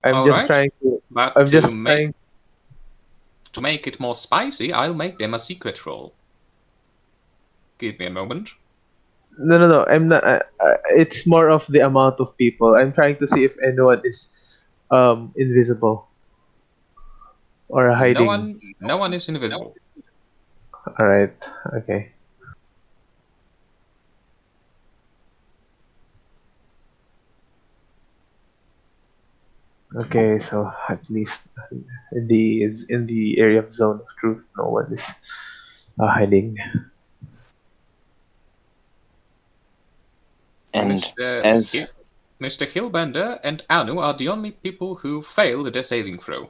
I'm All just right, trying to. but I'm just trying. to make it more spicy, I'll make them a secret roll. Give me a moment. No, no, no. I'm not. It's more of the amount of people. I'm trying to see if anyone is invisible or hiding. No one is invisible. All right. Okay. Okay. So at least in the area of zone of truth, no one is hiding. And Mr. as Mr. Hillbender and Anu are the only people who failed the saving throw.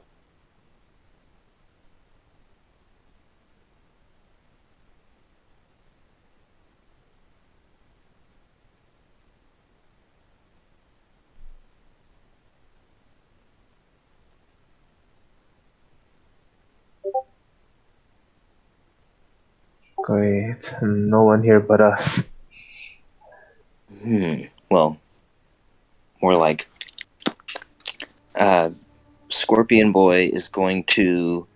Great. No one here but us. well, more like Scorpion Boy is going to,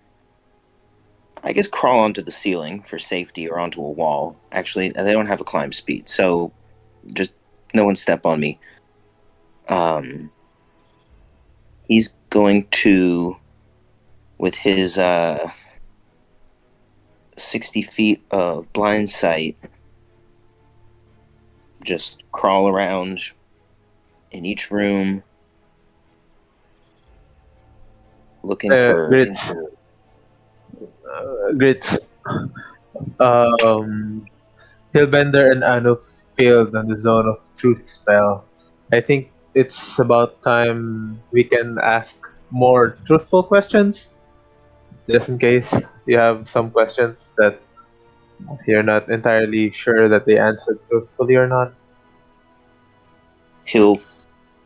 I guess, crawl onto the ceiling for safety or onto a wall. Actually, they don't have a climb speed, so just no one step on me. He's going to, with his 60 feet of blind sight, just crawl around in each room looking for. Grits. Grits. Um, Hillbender and Anu failed on the zone of truth spell. I think it's about time we can ask more truthful questions, just in case you have some questions that you're not entirely sure that they answered truthfully or not. He'll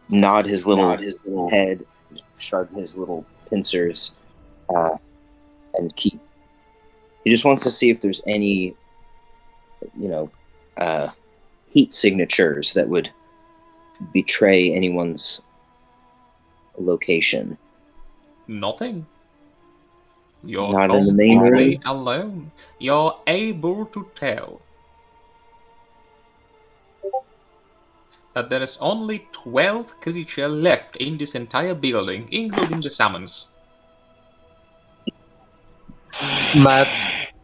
nod his little head, shrug his little pincers, and keep. He just wants to see if there's any, heat signatures that would betray anyone's location. Nothing. You're Not in the main completely room. alone. You're able to tell that there is only 12 creatures left in this entire building, including the summons. Matt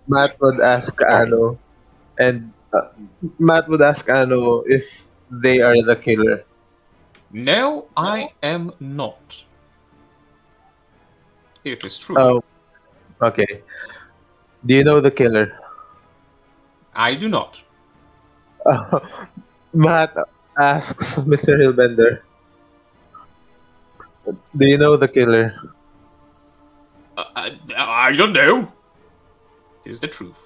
Matt would ask Anu, and Matt would ask Anu if they are the killer. No, I am not. It is true. Oh, okay. Do you know the killer? I do not. Matt asks Mr. Hillbender, "Do you know the killer?" I don't know. It is the truth.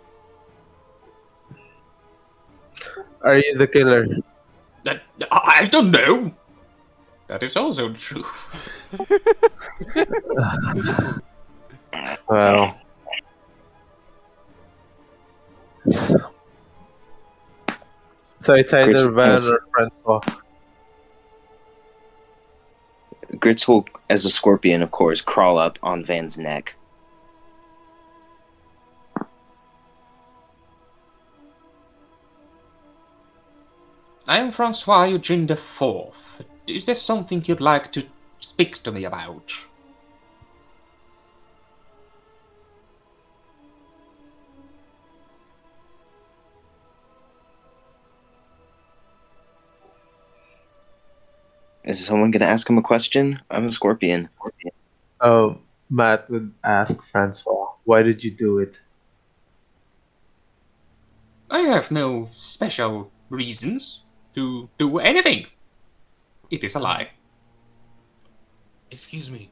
Are you the killer? I don't know. That is also true. Well, so it's either Van or Francois. Grits will, as a scorpion, of course, crawl up on Van's neck. I am Francois Eugene IV. Is there something you'd like to speak to me about? Is someone going to ask him a question? I'm a scorpion. Oh, Matt would ask Francois, "Why did you do it?" I have no special reasons to do anything. It is a lie. Excuse me.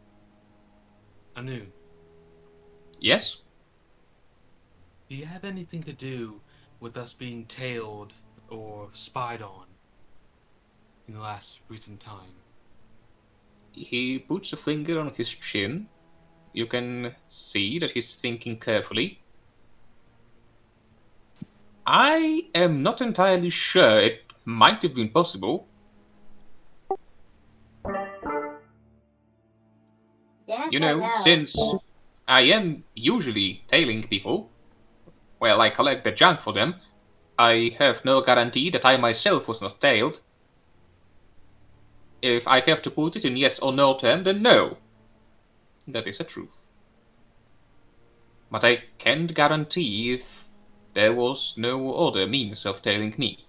Anu, Yes? do you have anything to do with us being tailed or spied on in the last recent time? He puts a finger on his chin. You can see that he's thinking carefully. I am not entirely sure. It might have been possible. Yes, You I know, since I am usually tailing people, well, I collect the junk for them, I have no guarantee that I myself was not tailed. If I have to put it in yes or no term, then no. That is the truth. But I can't guarantee if there was no other means of tailing me.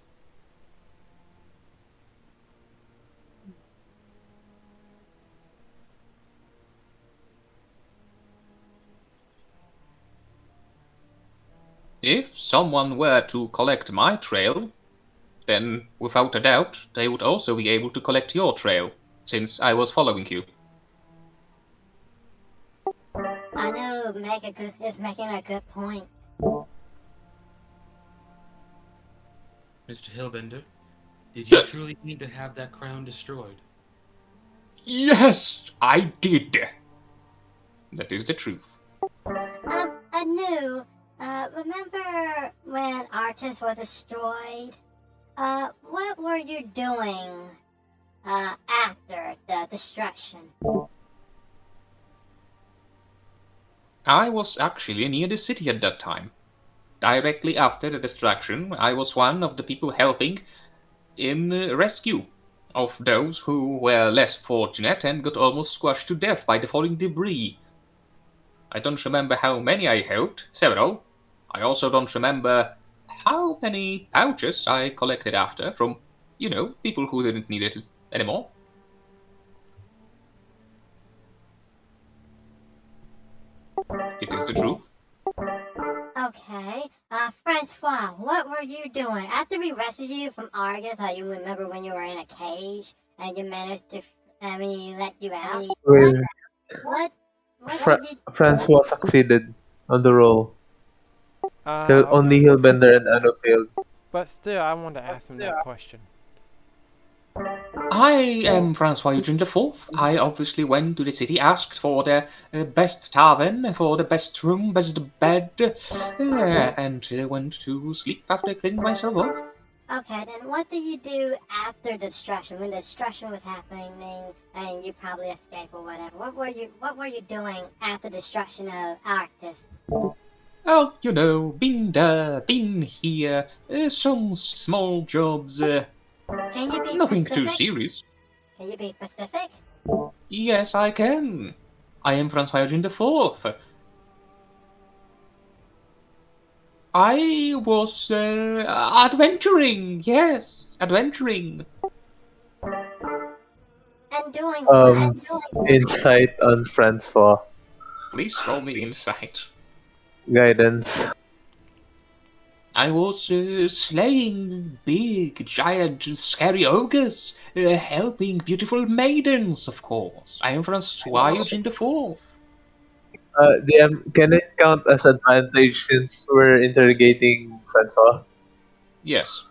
If someone were to collect my trail, then without a doubt they would also be able to collect your trail, since I was following you. I know is making a good point. Mr. Hillbender, did you truly need to have that crown destroyed? Yes, I did. That is the truth. Anu, remember when Artis was destroyed? What were you doing, after the destruction? I was actually near the city at that time. Directly after the destruction, I was one of the people helping in rescue of those who were less fortunate and got almost squashed to death by the falling debris. I don't remember how many I helped, several. I also don't remember how many pouches I collected after from, people who didn't need it anymore. It is the truth. Okay. Francois, what were you doing? After we rescued you from Argus, you remember when you were in a cage and you managed to, let you out? Well, What Fra- did you... Francois succeeded on the role. Only Okay. Hillbender and Anno failed. But still, I want to ask him that question. I am Francois Eugene IV. I obviously went to the city, asked for the best tavern, for the best room, best bed, and went to sleep after cleaning myself off. Okay, then what did you do after the destruction? When the destruction was happening and you probably escaped or whatever. What were you doing after the destruction of Arctis? Oh, been there, been here, some small jobs, Can you be nothing too specific? serious. Can you be specific? Yes, I can. I am Francois Eugene IV. I was adventuring, yes, adventuring. And doing what? Insight on Francois. Please roll me insight. Guidance. I was slaying big, giant, scary ogres, helping beautiful maidens, of course. I am Francois Eugene IV. DM, can it count as advantage since we're interrogating Francois? Yes.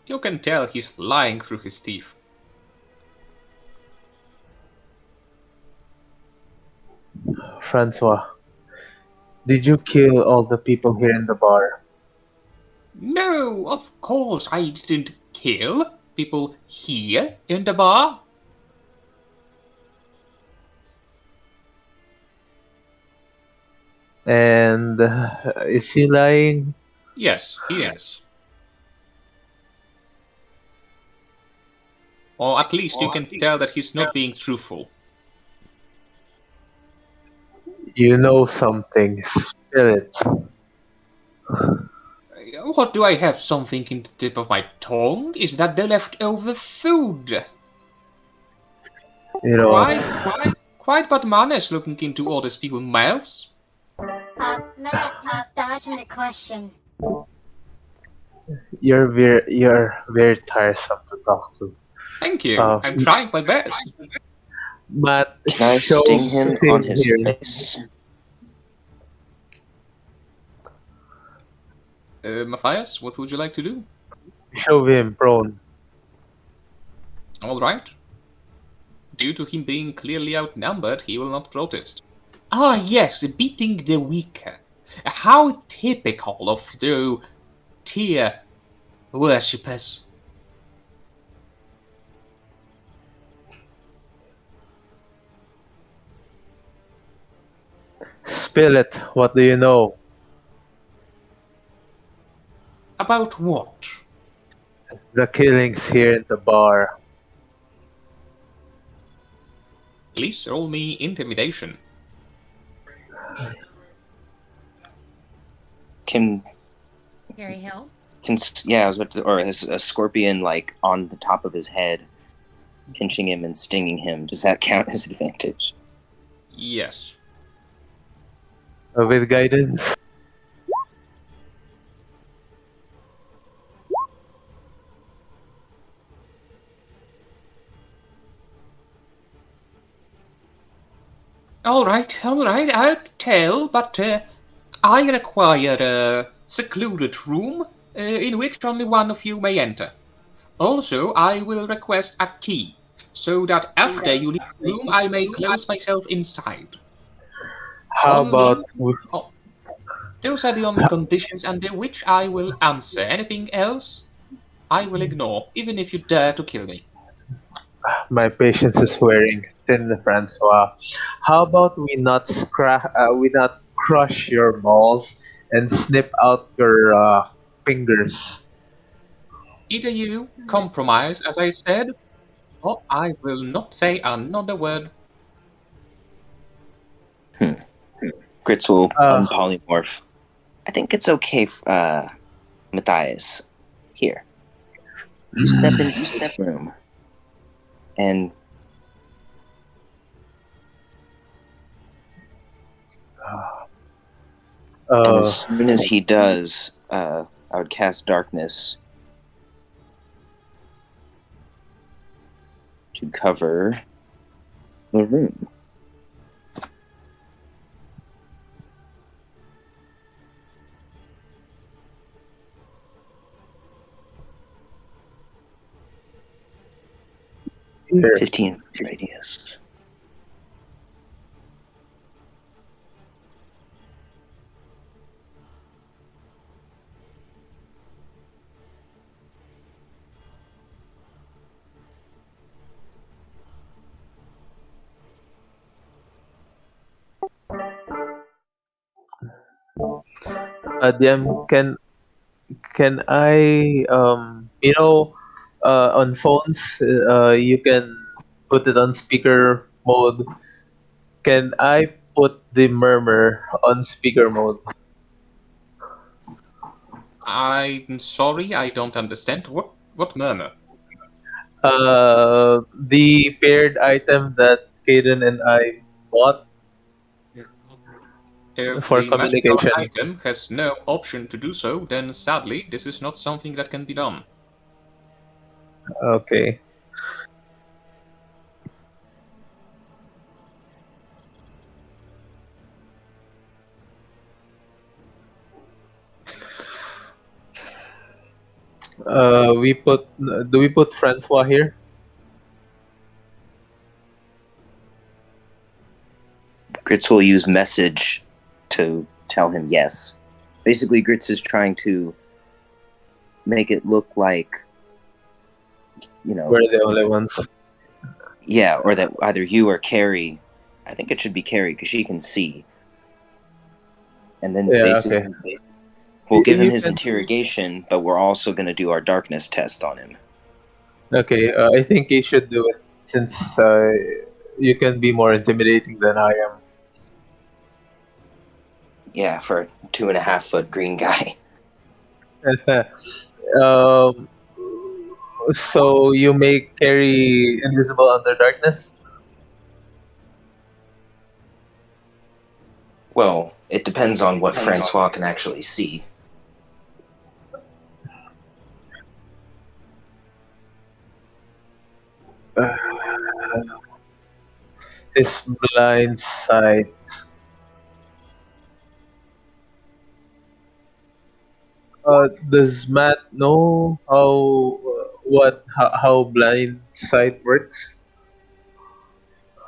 You can tell he's lying through his teeth. Francois, did you kill all the people here in the bar? No, of course I didn't kill people here in the bar. And is he lying? Yes, he is. Or at least you can tell that he's not being truthful. You know something. Spill it. What, do I have something in the tip of my tongue? Is that the leftover food? You know what? Quite bad manners looking into all these people's mouths. Matt, you're dodging the question. You're very tiresome to talk to. Thank you. I'm trying my best. Matt, Can I show sting him on his here. face? Matthias, what would you like to do? Show him prone. All right. Due to him being clearly outnumbered, he will not protest. Ah, yes, beating the weaker. How typical of the tier worshippers. Spill it. What do you know? About what? The killings here in the bar. Please roll me intimidation. Can Carry help. yeah, I was about to, or is a scorpion like on the top of his head, pinching him and stinging him? Does that count as advantage? Yes. With guidance. All right, I'll tell, but I require a secluded room in which only one of you may enter. Also, I will request a key, so that after you leave the room, I may close myself inside. How about Oh, those are the only conditions under which I will answer. Anything else, I will ignore, even if you dare to kill me. my patience is wearing thin, Francois? How about we not crush your balls and snip out your fingers? Either you compromise, as I said, or I will not say another word. Grits will Uh, unpolymorph. I think it's okay, Matthias. Here, you step into this room, and as soon as he does, I would cast darkness to cover the room. here. 15 radius. DM, can I on phones you can put it on speaker mode. Can I put the murmur on speaker mode? I'm sorry, I don't understand. What murmur? The paired item that Kaden and I bought If for the magical communication. item has no option to do so, then sadly, this is not something that can be done. Okay. Do we put Francois here? Grits will use message to tell him yes. Basically, Grits is trying to make it look like, We're the only ones. yeah, or that either you or Carrie, I think it should be Carrie because she can see. And then Yeah, basically, okay. we'll give him You his can- interrogation, but we're also going to do our darkness test on him. Okay, I think you should do it since you can be more intimidating than I am. Yeah, for a 2.5-foot green guy. um, so you make Carrie invisible under darkness? Well, it depends on what Francois can actually see. His blind side. Does Matt know how blind site works?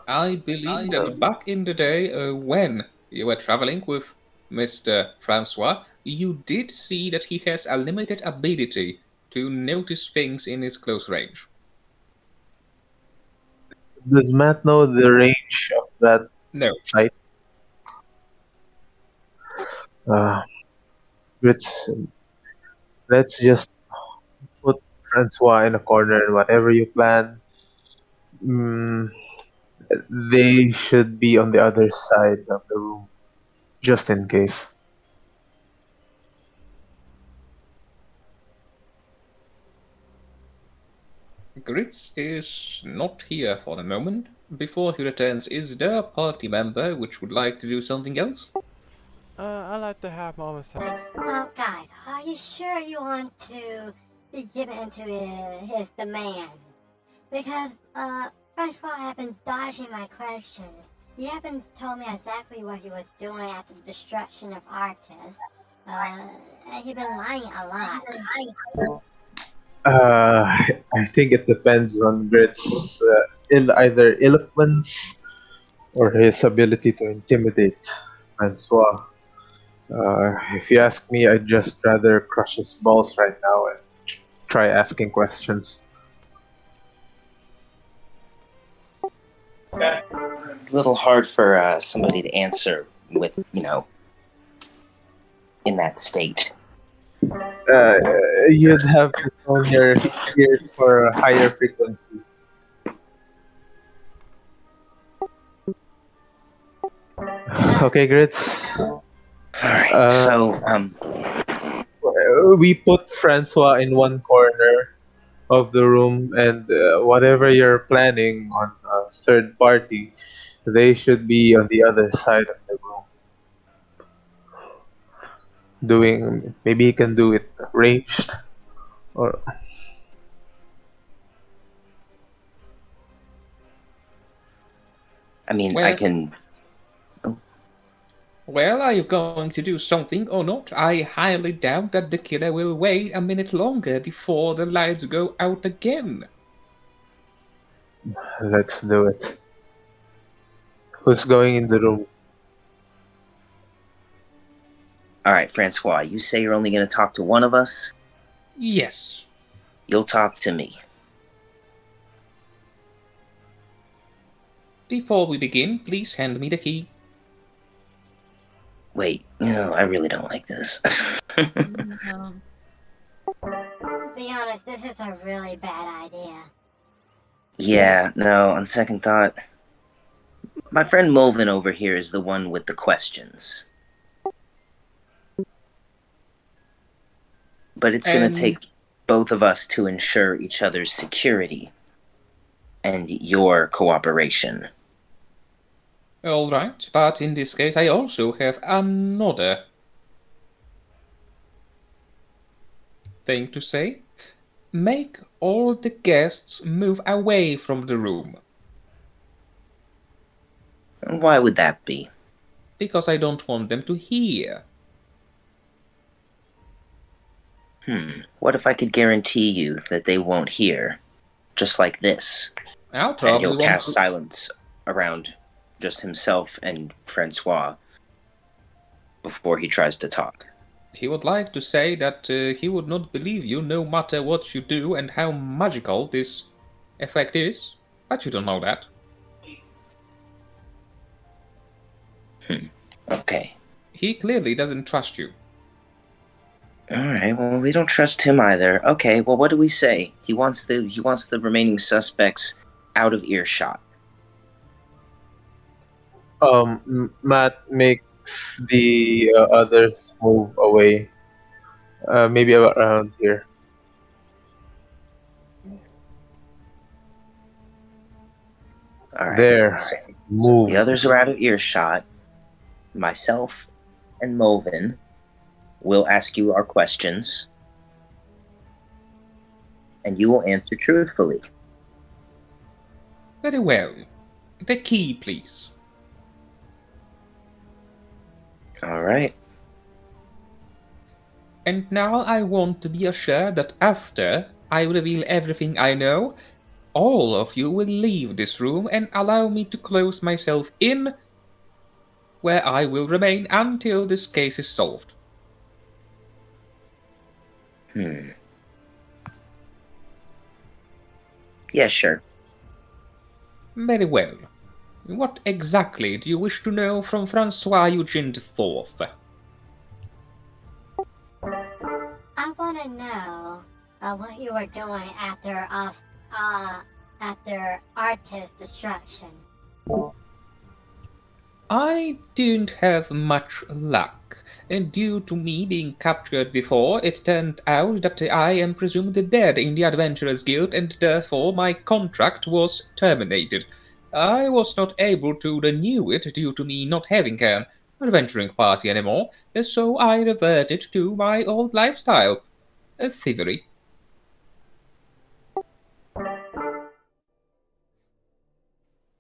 I believe that back in the day, when you were traveling with Mr. Francois, you did see that he has a limited ability to notice things in his close range. Does Matt know the range of that No, site? Uh, let's let's just put Francois in a corner, and whatever you plan, mm, they should be on the other side of the room, just in case. Gritz is not here for the moment. Before he returns, is there a party member which would like to do something else? I like to have moments. Well, guys, are you sure you want to be given into his demand? Because, Francois have been dodging my questions. He haven't told me exactly what he was doing after the destruction of Arctis. And he been lying a lot. I think it depends on Grit's either eloquence or his ability to intimidate Francois. If you ask me, I'd just rather crush his balls right now and try asking questions. A little hard for somebody to answer with, in that state. You'd have to tone your ears for a higher frequency. Okay, Grits. All right. We put Francois in one corner of the room, and whatever you're planning on a third party, they should be on the other side of the room. Doing maybe he can do it ranged, or I mean, Well- I can. Well, are you going to do something or not? I highly doubt that the killer will wait a minute longer before the lights go out again. let's do it. Who's going in the room? All right, Francois, you say you're only going to talk to one of us? Yes. You'll talk to me. Before we begin, please hand me the key. Wait, I really don't like this. No. To be honest, this is a really bad idea. Yeah, no, on second thought, my friend Mulvin over here is the one with the questions. But it's going And- to take both of us to ensure each other's security and your cooperation. All right, but in this case, I also have another thing to say. Make all the guests move away from the room, And why would that be? because I don't want them to hear. What if I could guarantee you that they won't hear? Just like this. I'll And probably he'll want cast to... silence around just himself and Francois before he tries to talk. He would like to say that he would not believe you no matter what you do and how magical this effect is, but you don't know that. Okay. He clearly doesn't trust you. Alright, well we don't trust him either. Okay, well what do we say? He wants the remaining suspects out of earshot. Matt makes the others move away. Maybe around here. Alright. There. So Move. the others are out of earshot. Myself and Movin will ask you our questions. And you will answer truthfully. Very well. The key, please. Alright. And now I want to be assured that after I reveal everything I know, all of you will leave this room and allow me to close myself in, where I will remain until this case is solved. Yeah, sure. Very well. What exactly do you wish to know from Francois Eugene IV? I want to know what you were doing after Artist destruction. I didn't have much luck, and due to me being captured before, it turned out that I am presumed dead in the Adventurers Guild, and therefore my contract was terminated. I was not able to renew it due to me not having an adventuring party anymore, so I reverted to my old lifestyle, thievery.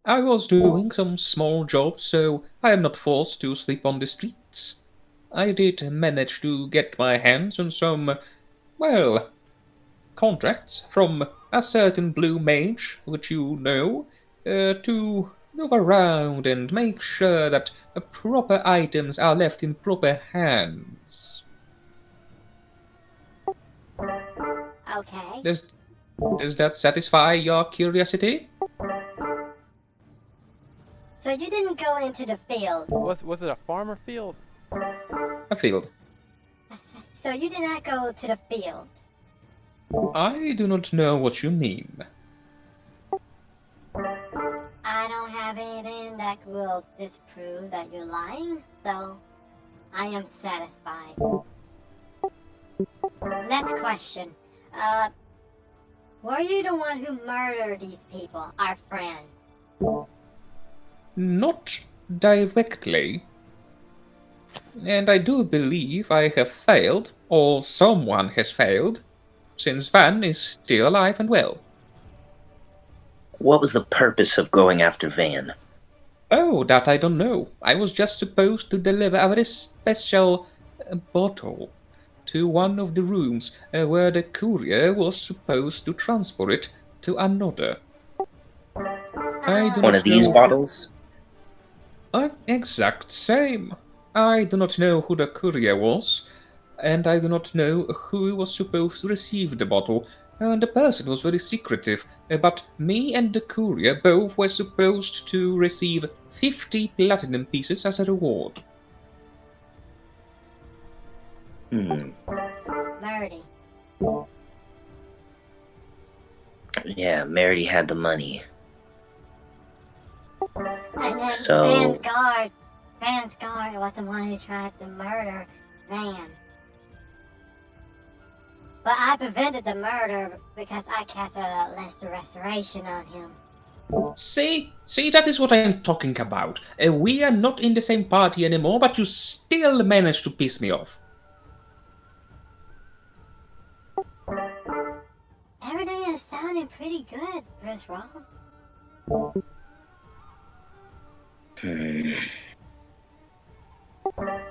I was doing some small jobs, so I am not forced to sleep on the streets. I did manage to get my hands on some, well, contracts from a certain blue mage, which you know, to move around and make sure that proper items are left in proper hands. Okay. Does that satisfy your curiosity? So you didn't go into the field. Was it a farmer field? A field. So you did not go to the field. I do not know what you mean. I don't have anything that will disprove that you're lying, so I am satisfied. Next question. Were you the one who murdered these people, our friends? Not directly. And I do believe I have failed, or someone has failed, since Van is still alive and well. What was the purpose of going after Van? Oh, that I don't know. I was just supposed to deliver a very special bottle to one of the rooms where the courier was supposed to transport it to another. I do One not of these know- bottles? Exact same. I do not know who the courier was, and I do not know who was supposed to receive the bottle. And the person was very secretive, but me and the courier both were supposed to receive 50 platinum pieces as a reward. Merdy. Yeah, Meredy had the money. And then So- Vansguard was the one who tried to murder Van. But I prevented the murder because I cast a lesser restoration on him. See, that is what I am talking about. We are not in the same party anymore, but you still managed to piss me off. Everything is sounding pretty good, Bruce Roll.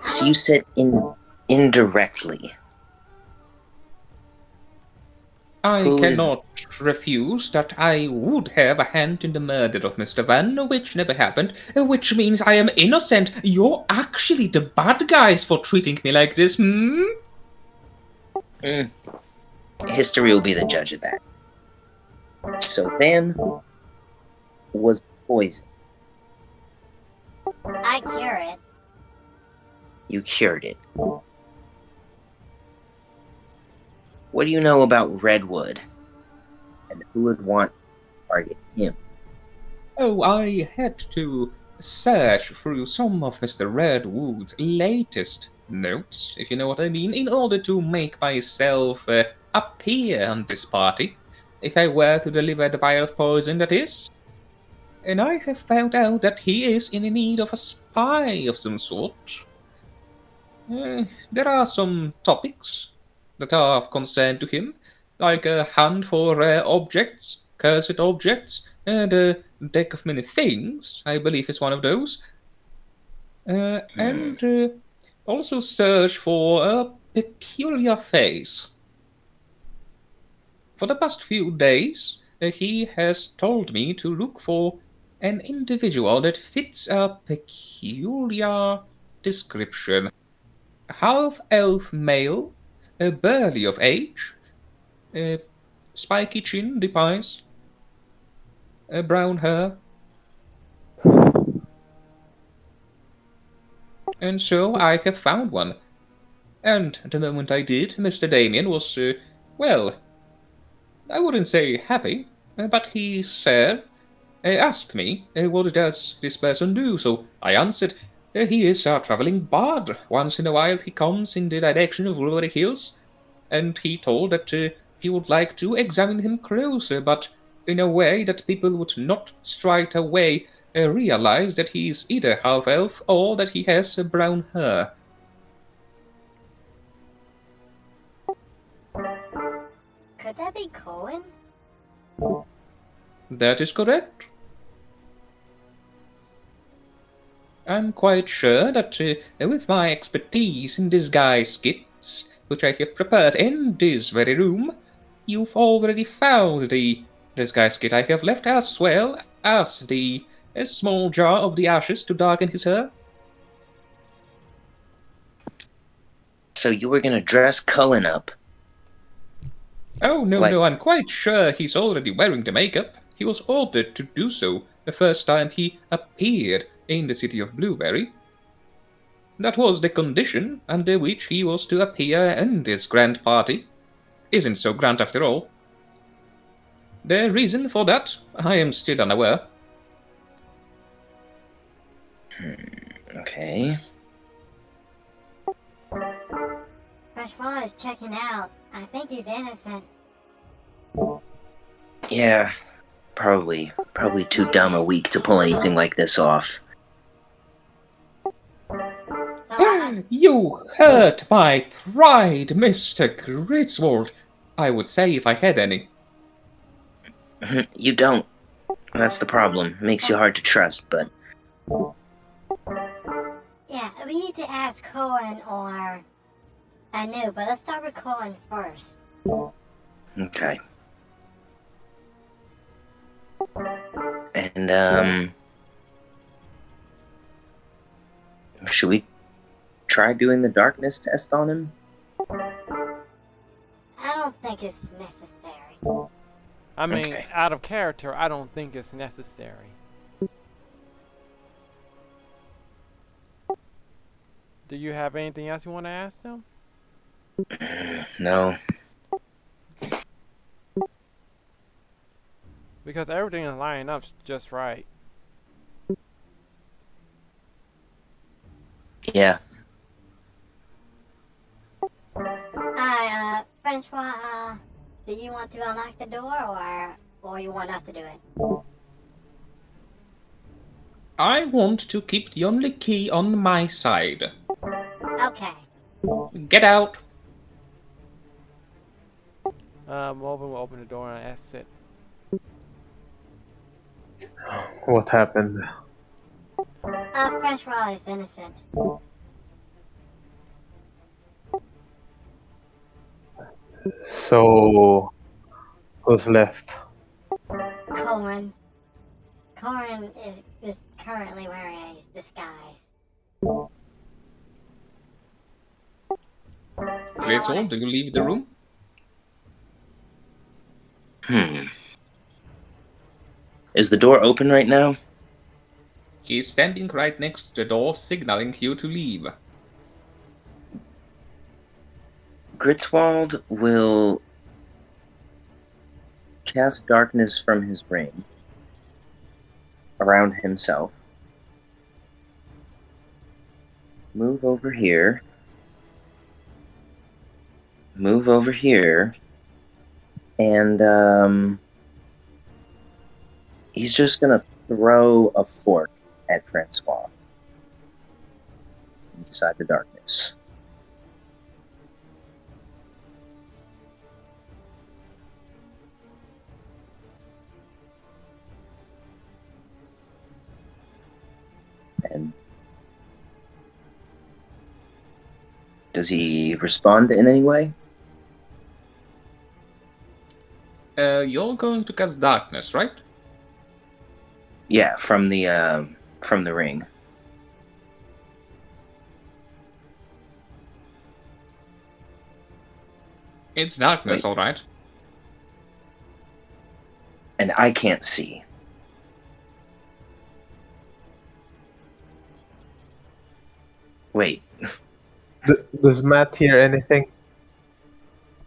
So you said indirectly. I Who is- cannot refuse that I would have a hand in the murder of Mr. Van, which never happened, which means I am innocent. You're actually the bad guys for treating me like this, History will be the judge of that. So Van was poisoned. I cure it. You cured it. What do you know about Redwood? And who would want to target him? Oh, I had to search through some of Mr. Redwood's latest notes, if you know what I mean, in order to make myself appear on this party, if I were to deliver the vial of poison, that is. And I have found out that he is in need of a spy of some sort. There are some topics that are of concern to him, like a hunt for rare objects, cursed objects, and a deck of many things, I believe is one of those. And also search for a peculiar face. For the past few days, he has told me to look for an individual that fits a peculiar description. Half-elf male, burly of age, uh, spiky chin, deep eyes, brown hair. And so I have found one. And the moment I did, Mr. Damien was, well, I wouldn't say happy, but he said, asked me, what does this person do? So I answered, he is a traveling bard. Once in a while he comes in the direction of Rory Hills, and he told that he would like to examine him closer, but in a way that people would not straight away realize that he is either half-elf or that he has brown hair. Could that be Cohen? That is correct. I'm quite sure that with my expertise in disguise skits, which I have prepared in this very room, you've already found the disguise kit I have left, as well as the small jar of the ashes to darken his hair. So you were gonna dress Cohen up? Oh, no, Like- no, I'm quite sure he's already wearing the makeup. He was ordered to do so the first time he appeared in the city of Blueberry. That was the condition under which he was to appear in this grand party. Isn't so grand after all. The reason for that, I am still unaware. Okay. Francois is checking out. I think he's innocent. Yeah. Probably too dumb or weak to pull anything like this off. So You hurt my pride, Mr. Griswold. I would say if I had any. You don't. That's the problem. Makes you hard to trust, but yeah, we need to ask Cohen or Anu, but let's start with Cohen first. okay. And should we try doing the darkness test on him? I don't think it's necessary. I mean, Okay. out of character, I don't think it's necessary. Do you have anything else you want to ask them? No. Because everything is lining up just right. Yeah. Alright, Francois, do you want to unlock the door or you want us to do it? I want to keep the only key on my side. Okay. Get out! Melvin will open the door and exit. What happened? Francois is innocent. So, who's left? Cohen. Cohen is currently wearing a disguise. Griswold, do you leave the room? Is the door open right now? He's standing right next to the door, signaling you to leave. Gritzwald will cast darkness from his ring around himself. Move over here. Move over here. And he's just gonna throw a fork at Francois inside the darkness. And does he respond in any way? you're going to cast darkness, right? Yeah, from the ring. It's darkness, Wait. all right. And I can't see. Wait. Does Matt hear anything?